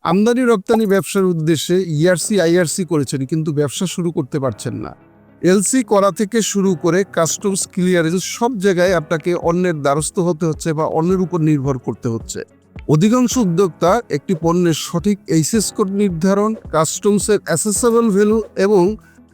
আমদানি রপ্তানি ব্যবসার উদ্দেশ্যে ইআরসি আইআরসি করেছেন কিন্তু ব্যবসা শুরু করতে পারছেন না। এলসি করা থেকে শুরু করে কাস্টমস ক্লিয়ারেন্স সব জায়গায় আপনাকে অন্যের দ্বারস্থ হতে হচ্ছে বা অন্যের উপর নির্ভর করতে হচ্ছে। অধিকাংশ উদ্যোক্তা একটি পণ্যের সঠিক এইচএস কোড নির্ধারণ, কাস্টমসের অ্যাসেসেবল ভ্যালু এবং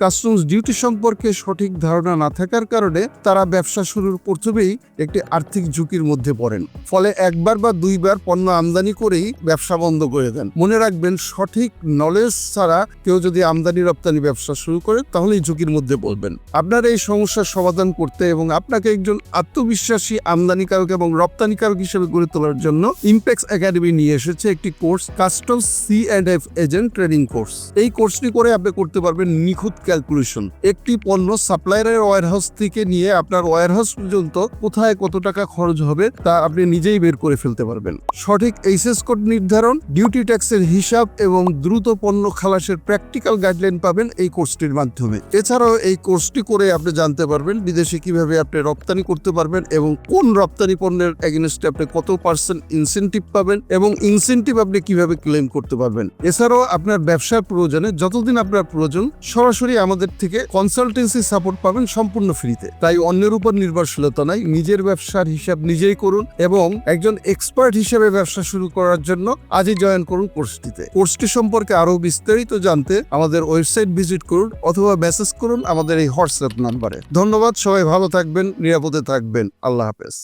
কাস্টমস ডিউটি সম্পর্কে সঠিক ধারণা না থাকার কারণে তারা ব্যবসা শুরুর প্রথমেই একটি আর্থিক ঝুঁকির মধ্যে পড়েন। ফলে একবার বা দুইবার পণ্য আমদানি করেই ব্যবসা বন্ধ করে দেন। মনে রাখবেন, সঠিক নলেজ ছাড়া কেউ যদি আমদানি রপ্তানি ব্যবসা শুরু করে তাহলে এই ঝুঁকির মধ্যে পড়বেন। আপনার এই সমস্যার সমাধান করতে এবং আপনাকে একজন আত্মবিশ্বাসী আমদানিকারক এবং রপ্তানিকারক হিসেবে গড়ে তোলার জন্য ইমপ্যাক্স একাডেমি নিয়ে এসেছে একটি course, customs C&F agent training course. এই কোর্সটি করে আপনি করতে পারবেন নিখুঁত ক্যালকুলেশন। একটি পণ্য সাপ্লায়ারের ওয়্যারহাউস থেকে নিয়ে আপনার ওয়্যারহাউস পর্যন্ত কোথায় কত টাকা খরচ হবে তা আপনি নিজেই বের করে ফেলতে পারবেন। সঠিক এইচএস কোড নির্ধারণ, ডিউটি ট্যাক্সের হিসাব এবং দ্রুত পণ্য খালাসের প্র্যাকটিক্যাল গাইডলাইন পাবেন এই কোর্সটির মাধ্যমে। এছাড়াও এই কোর্সটি করে আপনি জানতে পারবেন বিদেশে কিভাবে আপনি রপ্তানি করতে পারবেন এবং কোন রপ্তানি পণ্যের এগেইনস্টে আপনি কত % ইনসেনটিভ পাবেন এবং ইনসেনটিভ আপনি কিভাবে ক্লেম করতে পারবেন। এছাড়াও আপনার ব্যবসার প্রয়োজনে যতদিন আপনার প্রয়োজন সরাসরি আমাদের থেকে কনসালটেন্সি সাপোর্ট পাবেন সম্পূর্ণ ফ্রিতে। তাই অন্যের উপর নির্ভরশীলতা নাই, নিজের ব্যবসার হিসাব নিজেই করুন এবং একজন এক্সপার্ট হিসেবে ব্যবসা শুরু করার জন্য আজই জয়েন করুন কোর্সটিতে। কোর্সটি সম্পর্কে আরো বিস্তারিত জানতে আমাদের ওয়েবসাইট ভিজিট করুন অথবা মেসেজ করুন আমাদের এই হোয়াটসঅ্যাপ নাম্বারে। ধন্যবাদ, সবাই ভালো থাকবেন, নিরাপদে থাকবেন। আল্লাহ হাফেজ।